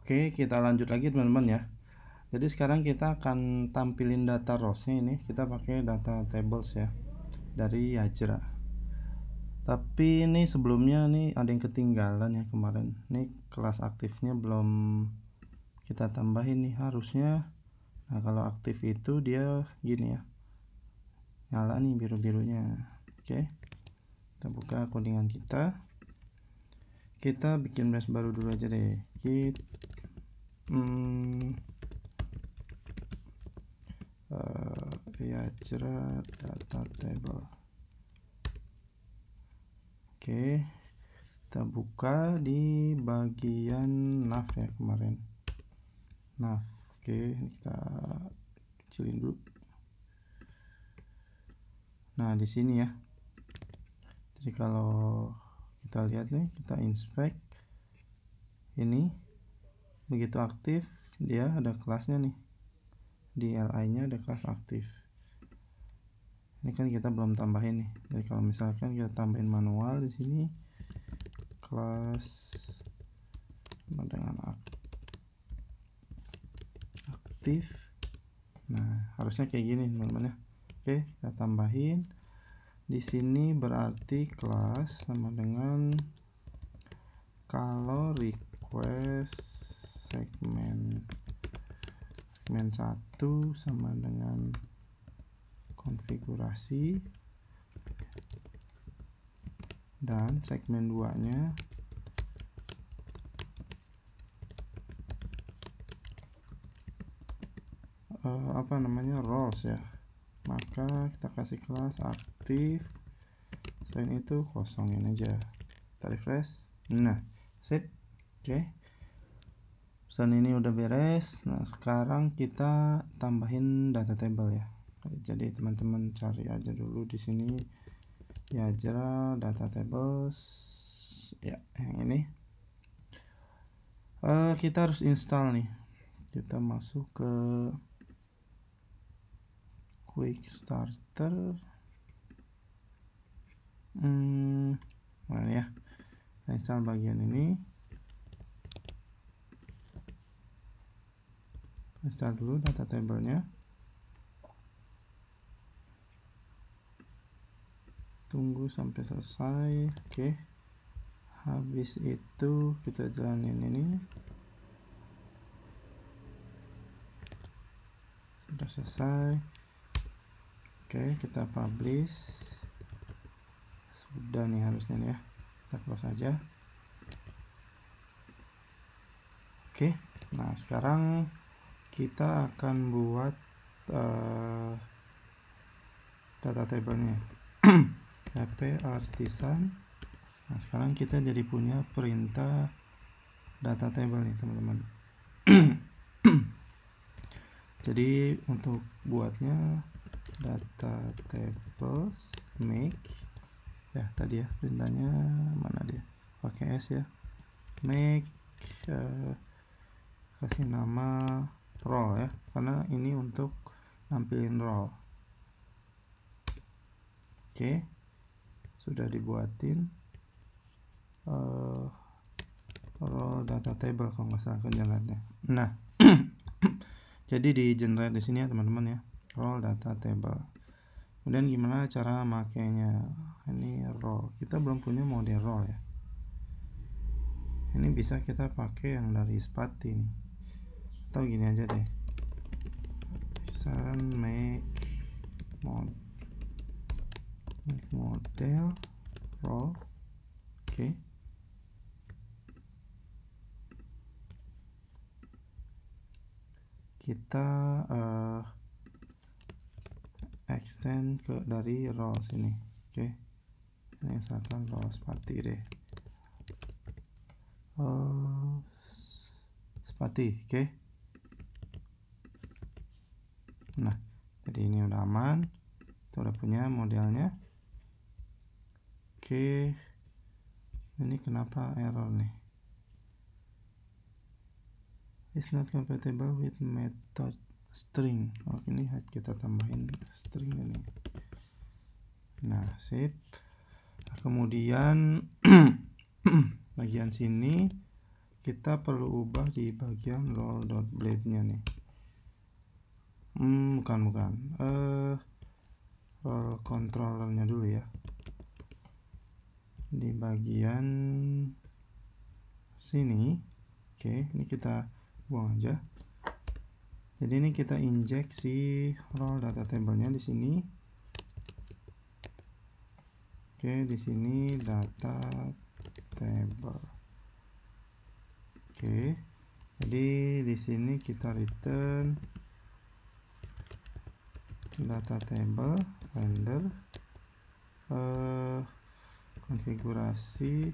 Oke, kita lanjut lagi teman-teman ya. Jadi sekarang kita akan tampilin data rows-nya ini. Kita pakai data tables ya dari Yajra. Tapi ini sebelumnya nih ada yang ketinggalan ya kemarin. Nih kelas aktifnya belum kita tambahin nih harusnya. Nah, kalau aktif itu dia gini ya. Nyala nih biru-birunya. Oke. Kita buka codingan kita. Kita bikin branch baru dulu aja deh. Yajra data table. Oke, kita buka di bagian nav ya kemarin. Nav. Oke, kita kecilin dulu. Nah, di sini ya. Jadi kalau kita lihat nih, kita inspect ini begitu aktif, dia ada kelasnya nih. Di li-nya ada kelas aktif. Ini kan kita belum tambahin nih. Jadi kalau misalkan kita tambahin manual di sini kelas dengan aktif. Nah, harusnya kayak gini teman-teman ya. Oke, kita tambahin. Di sini berarti kelas sama dengan kalau request segmen 1 sama dengan konfigurasi dan segmen 2 nya apa namanya roles ya, maka kita kasih kelas aktif, selain itu kosongin aja, kita refresh. Nah, sip. Oke, pesan ini udah beres. Nah, sekarang kita tambahin data table ya. Jadi teman-teman cari aja dulu di sini Yajra data tables ya, yang ini. Kita harus install nih. Kita masuk ke quick starter. Nah ya, kita install bagian ini. Install dulu data tablenya. Tunggu sampai selesai. Oke. Habis itu kita jalanin ini. Sudah selesai. Oke, kita publish. Sudah nih harusnya nih ya. Kita close aja. Oke. Nah, sekarang kita akan buat data tablenya. pp artisan. Nah, sekarang kita jadi punya perintah data table nih teman-teman. Jadi untuk buatnya data tables make ya, tadi ya perintahnya mana dia, pakai s ya, make kasih nama role ya, karena ini untuk nampilin role. Oke, sudah dibuatin role data table kalau nggak salah generate-nya. Nah, jadi di generate di sini ya teman-teman ya, role data table. Kemudian gimana cara makainya? Ini role, kita belum punya model role ya. Ini bisa kita pakai yang dari Spati nih, atau gini aja deh, make model role. Oke. Kita extend ke dari roles ini. Oke. Ini misalkan roles Spati deh. Spati, oke. Nah, jadi ini udah aman. Kita udah punya modelnya. Oke. Ini kenapa error nih? It's not compatible with method string. Oh, ini kita tambahin string ini. Nah, sip. Kemudian bagian sini kita perlu ubah di bagian roll.blade nya nih. Bukan roll controllernya dulu ya, di bagian sini. Oke, ini kita buang aja. Jadi ini kita injek si roll data table-nya di sini. Oke, di sini data table. Oke, jadi di sini kita return data table render konfigurasi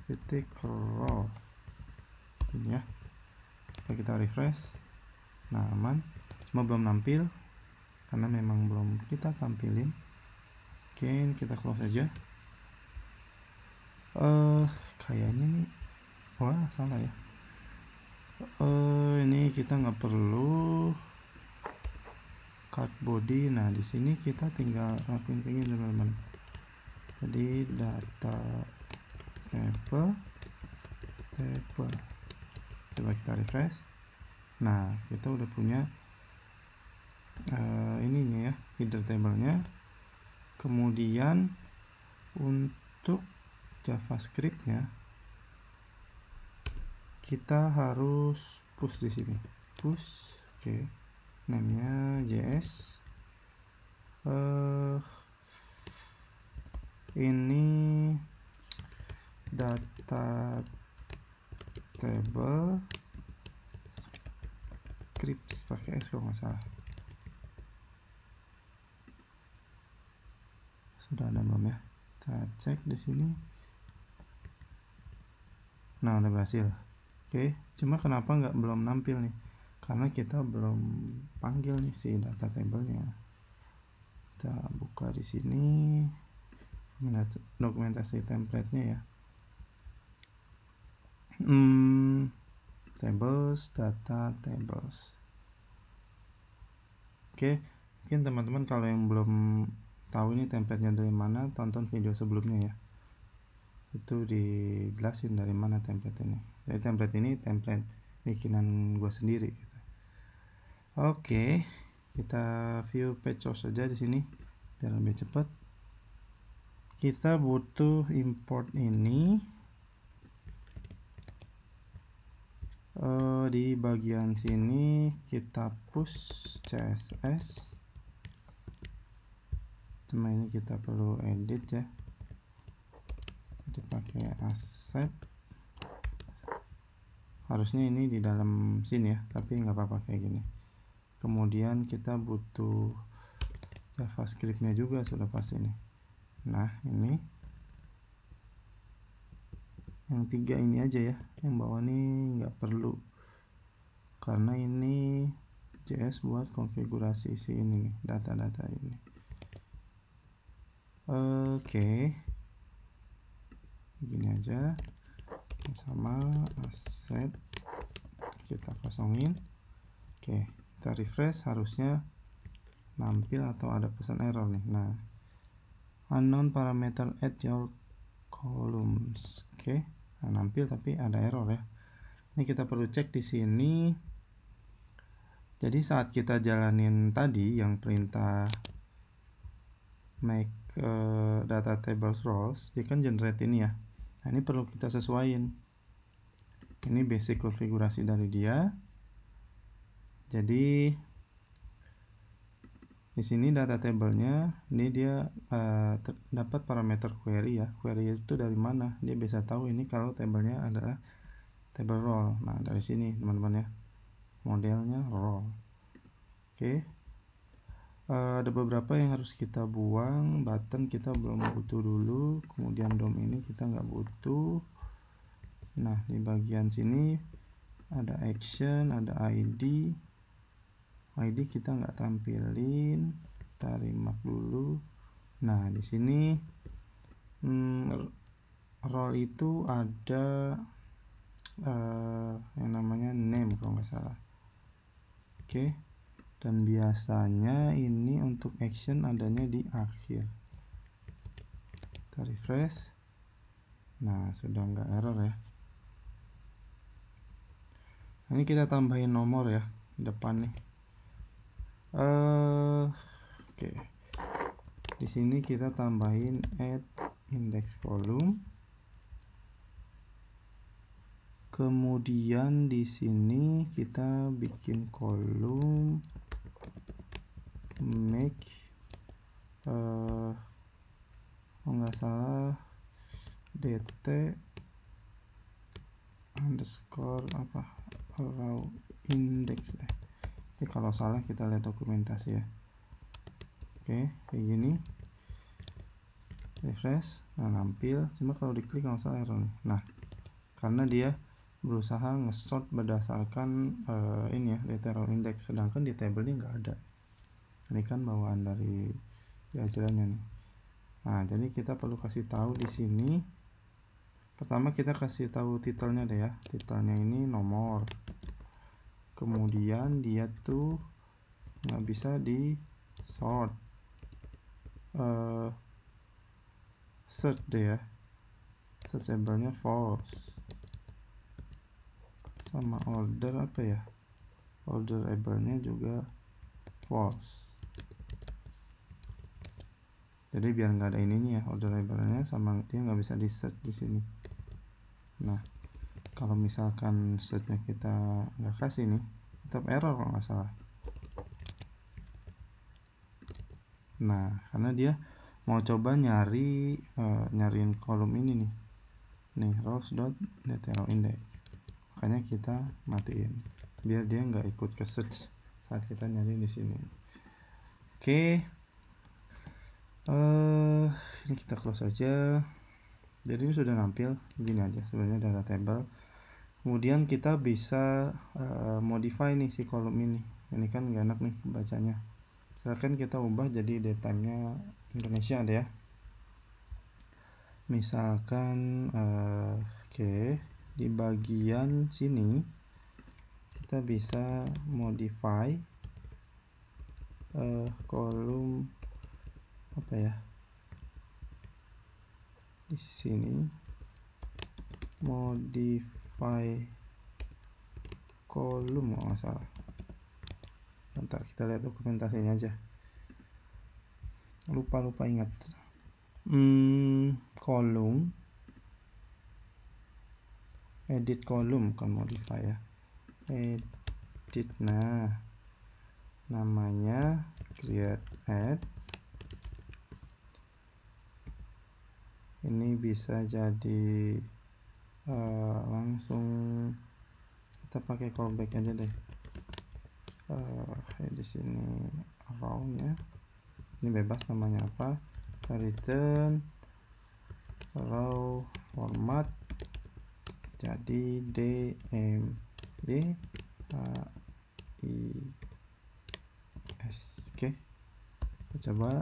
titik roll sini ya. Kita refresh. Nah, aman, cuma belum nampil karena memang belum kita tampilin. Oke, ini kita close aja. Kayaknya nih, wah salah ya. Ini kita nggak perlu cut body. Nah, di sini kita tinggal lakuin kayak gini teman-teman. Jadi data table, coba kita refresh. Nah, kita udah punya ininya ya, header table-nya. Kemudian untuk JavaScript-nya kita harus push di sini. Push, oke. Namanya JS. Ini data table scripts pakai S kalau nggak salah. Sudah ada belum ya? Kita cek di sini. Nah, udah berhasil. Oke, cuma kenapa belum nampil nih? Karena kita belum panggil nih si data table-nya. Kita buka di sini dokumentasi template-nya ya. Tables, data tables. Oke, mungkin teman-teman kalau yang belum tahu ini template-nya dari mana, tonton video sebelumnya ya. Itu dijelasin dari mana template ini. Jadi template ini template bikinan gue sendiri gitu. Oke, kita view page source saja di sini biar lebih cepat. Kita butuh import ini di bagian sini kita push CSS. Cuma ini kita perlu edit ya. Jadi pakai asset. Harusnya ini di dalam sini ya, tapi nggak apa-apa kayak gini. Kemudian kita butuh JavaScript-nya juga sudah pasti nih. Nah, ini yang 3 ini aja ya, yang bawah ini nggak perlu karena ini JS buat konfigurasi si ini nih, data-data ini. Oke, begini aja, sama aset kita kosongin. Oke, kita refresh, harusnya nampil atau ada pesan error nih. Nah, unknown parameter add your columns. Oke, nah, nampil tapi ada error ya. Ini kita perlu cek di sini. Jadi saat kita jalanin tadi yang perintah make data tables roles, dia kan generate ini ya. Nah, ini perlu kita sesuaiin. Ini basic konfigurasi dari dia. Jadi di sini data table-nya ini dia dapat parameter query ya. Query itu dari mana? Dia bisa tahu ini kalau tabelnya adalah table role. Nah, dari sini teman-teman ya. Modelnya role. Oke. Ada beberapa yang harus kita buang. Button kita belum butuh dulu. Kemudian DOM ini kita nggak butuh. Nah, di bagian sini ada action, ada ID. ID kita nggak tampilin, kita remark dulu. Nah, di sini role itu ada yang namanya name kalau nggak salah. Oke, dan biasanya ini untuk action adanya di akhir. Kita refresh. Nah, sudah nggak error ya. Ini kita tambahin nomor ya depan nih. Oke. Di sini kita tambahin add index column. Kemudian di sini kita bikin kolom make nggak salah dt underscore apa row index Ini kalau salah kita lihat dokumentasi ya. Oke, kayak gini. Refresh, nah nampil. Cuma kalau diklik nggak salah error nih. Nah, karena dia berusaha nge-sort berdasarkan ini ya, data row index, sedangkan di table ini nggak ada. Ini kan bawaan dari diajarannya nih. Nah, jadi kita perlu kasih tahu di sini. Pertama kita kasih tahu titelnya deh ya. Titelnya ini nomor. Kemudian dia tuh nggak bisa di sort. Search deh ya. Searchable-nya false. Sama order apa ya? Orderable-nya juga false. Jadi biar nggak ada ininya ya, orderable-nya sama dia nggak bisa di search di sini. Nah, kalau misalkan search-nya kita nggak kasih nih, tetap error kalau nggak salah. Nah, karena dia mau coba nyariin kolom ini nih rows.detailIndex. Makanya kita matiin biar dia nggak ikut ke search saat kita nyari di sini. Oke. Ini kita close aja. Jadi ini sudah nampil begini aja sebenarnya data table. Kemudian kita bisa modify nih si kolom ini. Ini kan nggak enak nih bacanya. Misalkan kita ubah jadi datamenya Indonesia ada ya. Misalkan oke, di bagian sini kita bisa modify kolom apa ya, di sini modify kolom nggak salah. Bentar kita lihat dokumentasinya aja, lupa ingat. Kolom edit kolom kan modify ya, edit. Nah, namanya create add. Ini bisa jadi langsung kita pakai callback aja deh. Di sini row-nya ini bebas namanya apa, return row format jadi dmb is. Oke, kita coba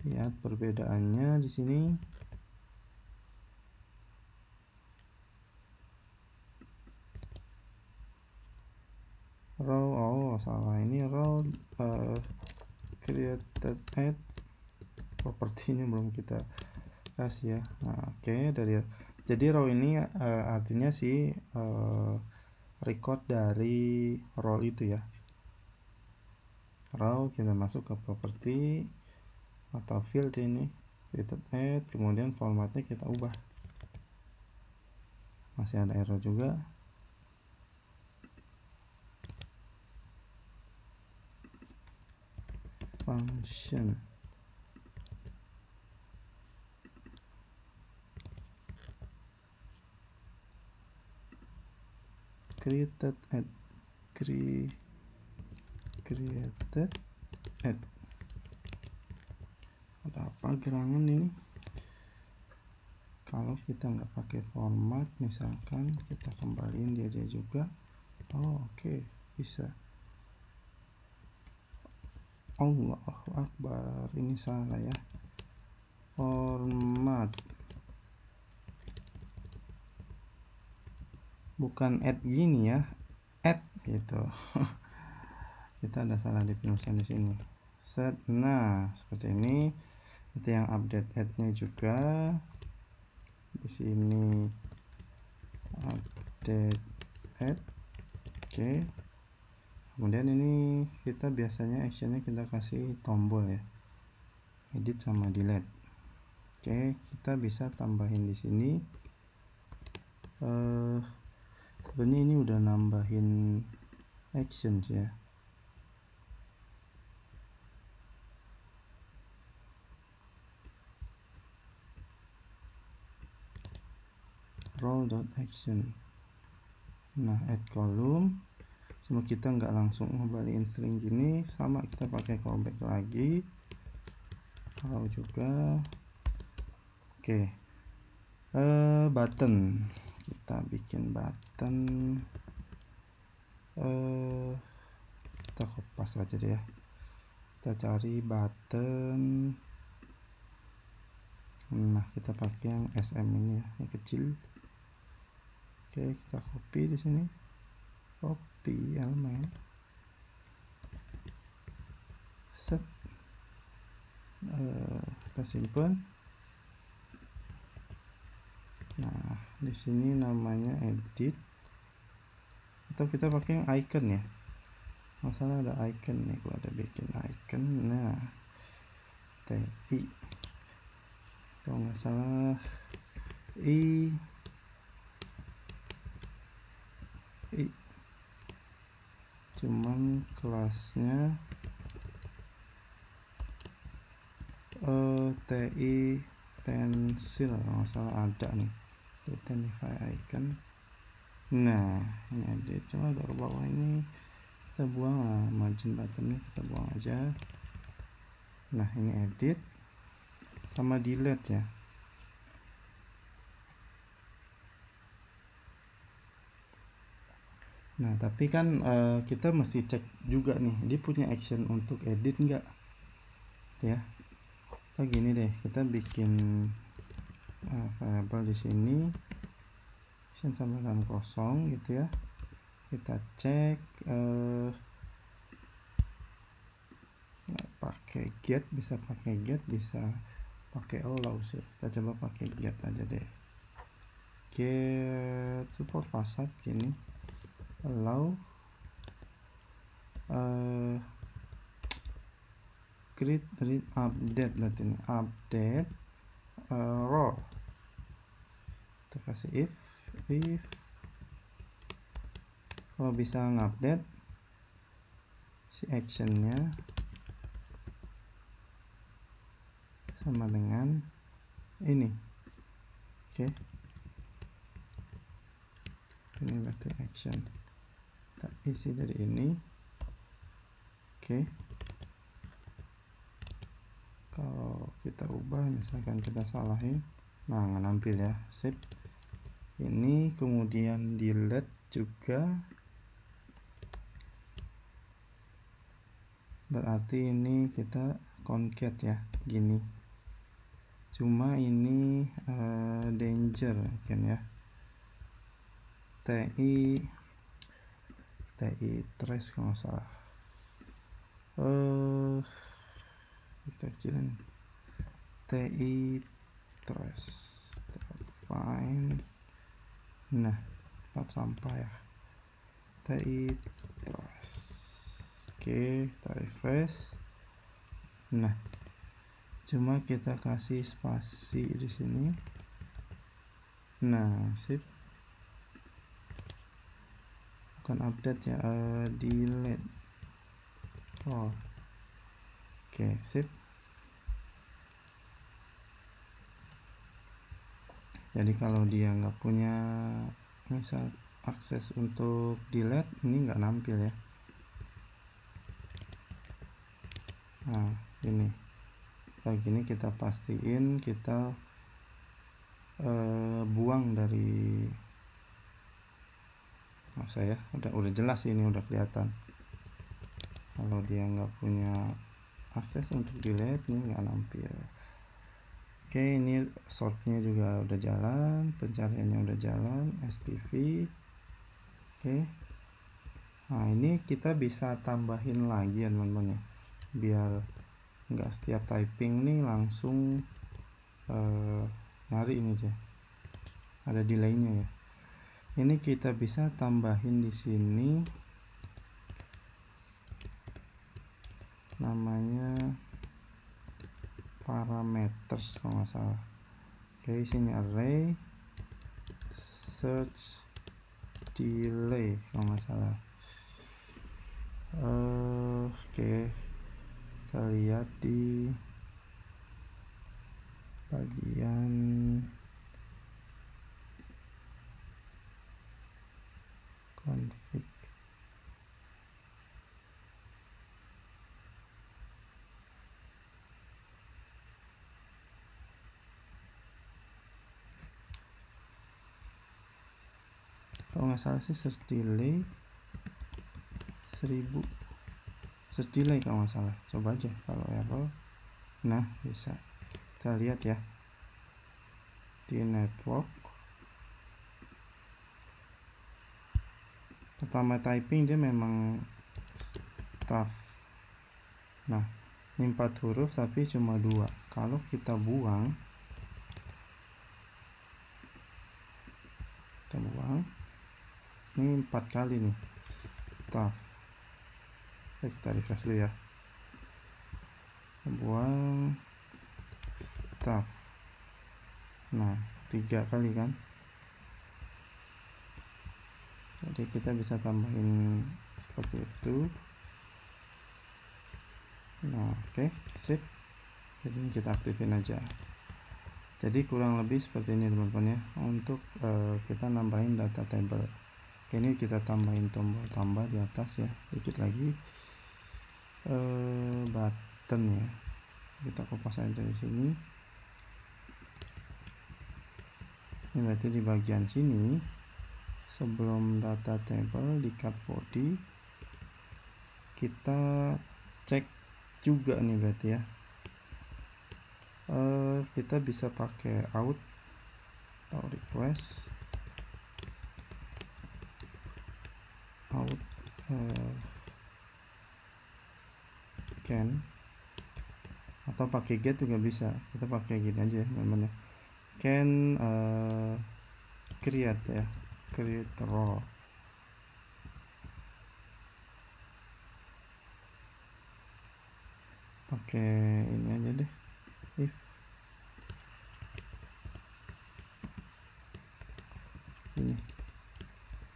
lihat perbedaannya di sini. Row, salah, ini row created add propertinya belum kita kasih ya. Nah, oke, jadi row ini artinya si record dari role itu ya. Row kita masuk ke properti atau field ini, created add, kemudian formatnya kita ubah. Masih ada error juga. Function created add ada apa gerangan ini? Kalau kita nggak pakai format, misalkan kita kembaliin dia juga. Oke, bisa. Allahu Akbar, ini salah ya, format bukan add gini ya, add gitu. Kita ada salah di penulisan di sini. Set, nah seperti ini. Itu yang update add-nya juga di sini, update add. Oke, kemudian ini kita biasanya actionnya kita kasih tombol ya, edit sama delete. Oke, kita bisa tambahin di sini. Sebenarnya ini udah nambahin actions ya. Role.action. Nah, add column. Cuma kita nggak langsung ngembaliin string gini, sama kita pakai callback lagi. Kalau juga. Oke. Button. Kita bikin button. Kita kopas aja deh ya. Kita cari button. Nah, kita pakai yang SM ini ya, yang kecil. Oke, kita copy di sini, copy elemen, set, kita simpan. Nah, di sini namanya edit, atau kita pakai yang icon ya. Masalah ada icon nih, gua ada bikin icon. Nah, TI, kalau nggak salah I cuman kelasnya TI pensil, kalau nggak salah ada nih, identify icon. Nah, ini ada, cuma baru bawah ini kita buang lah, margin buttonnya kita buang aja. Nah, ini edit sama delete ya. Nah, tapi kan kita mesti cek juga nih, dia punya action untuk edit enggak ya. Kita gini deh, kita bikin variable di sini, action sama dengan kosong gitu ya. Kita cek pakai get, bisa pakai get, bisa pakai allow sih. Kita coba pakai get aja deh. Get support facade gini, allow create read update, berarti ini update row. Kita kasih if kalau bisa ngupdate si actionnya sama dengan ini. Oke, ini berarti action, kita isi dari ini. Oke, kalau kita ubah, misalkan kita salahin, nah nggak nampil ya. Sip, ini kemudian delete juga, berarti ini kita concat ya, gini. Cuma ini danger kan ya, TI trace kalau nggak salah. Kita kecilin TI trace fine. Nah, 4 sampah ya, TI trace. Oke, kita refresh. Nah, cuma kita kasih spasi di sini. Nah, sip, bukan update ya, delete. Oh, oke, sip. Jadi kalau dia nggak punya misal akses untuk delete, ini nggak nampil ya. Nah, ini kayak gini kita pastiin kita buang dari saya udah jelas, ini udah kelihatan. Kalau dia nggak punya akses untuk delete, ini nggak nampil. Oke, ini sortnya juga udah jalan, pencariannya udah jalan, SPV. Oke, nah ini kita bisa tambahin lagi ya teman-teman ya, biar nggak setiap typing nih langsung nyari ini aja, ada delaynya ya. Ini kita bisa tambahin di sini namanya parameters kalau nggak salah. Oke, sini array search delay kalau nggak salah. Oke, kita lihat di bagian config. Kalau nggak salah sih search delay 1000 search delay kalau nggak salah. Coba aja kalau error. Nah, bisa kita lihat ya di network. Pertama typing dia memang staff. Nah, ini 4 huruf tapi cuma 2. Kalau kita buang, ini 4 kali nih staff. Kita refresh dulu ya. Buang staff. Nah, 3 kali kan. Jadi kita bisa tambahin seperti itu. Nah, oke, sip. Jadi ini kita aktifin aja. Jadi kurang lebih seperti ini teman-teman ya, untuk kita nambahin data table. Oke, ini kita tambahin tombol tambah di atas ya, dikit lagi button ya. Kita kopas aja di sini. Ini berarti di bagian sini sebelum data table di card body kita cek juga nih berarti ya. Kita bisa pakai out atau request out can, atau pakai get juga bisa. Kita pakai gini aja namanya can create ya, create row. Pakai ini aja deh, if sini.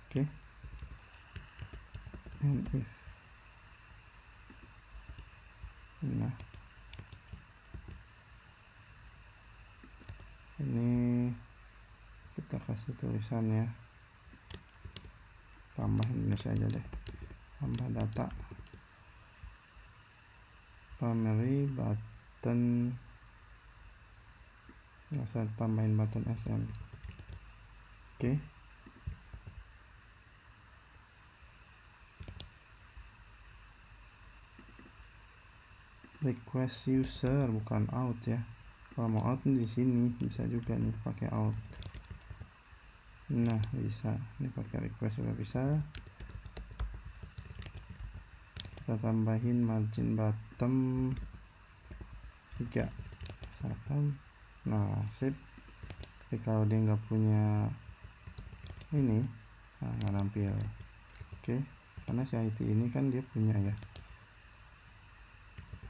Oke, and if. Nah, ini kita kasih tulisan ya, tambah Indonesia aja deh, tambah data primary button, nggak usah tambahin button SM. Oke. Request user bukan out ya. Kalau mau out di sini bisa juga nih pakai out. Nah, bisa. Ini pakai request juga bisa. Kita tambahin margin bottom 3 misalkan. Nah, sip. Tapi kalau dia nggak punya ini, nah, nggak nampil. Oke, karena si IT ini kan dia punya ya.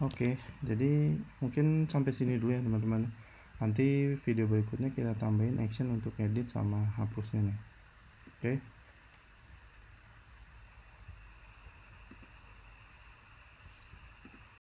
Oke, jadi mungkin sampai sini dulu ya teman-teman. Nanti video berikutnya kita tambahin action untuk edit sama hapusnya nih. Oke.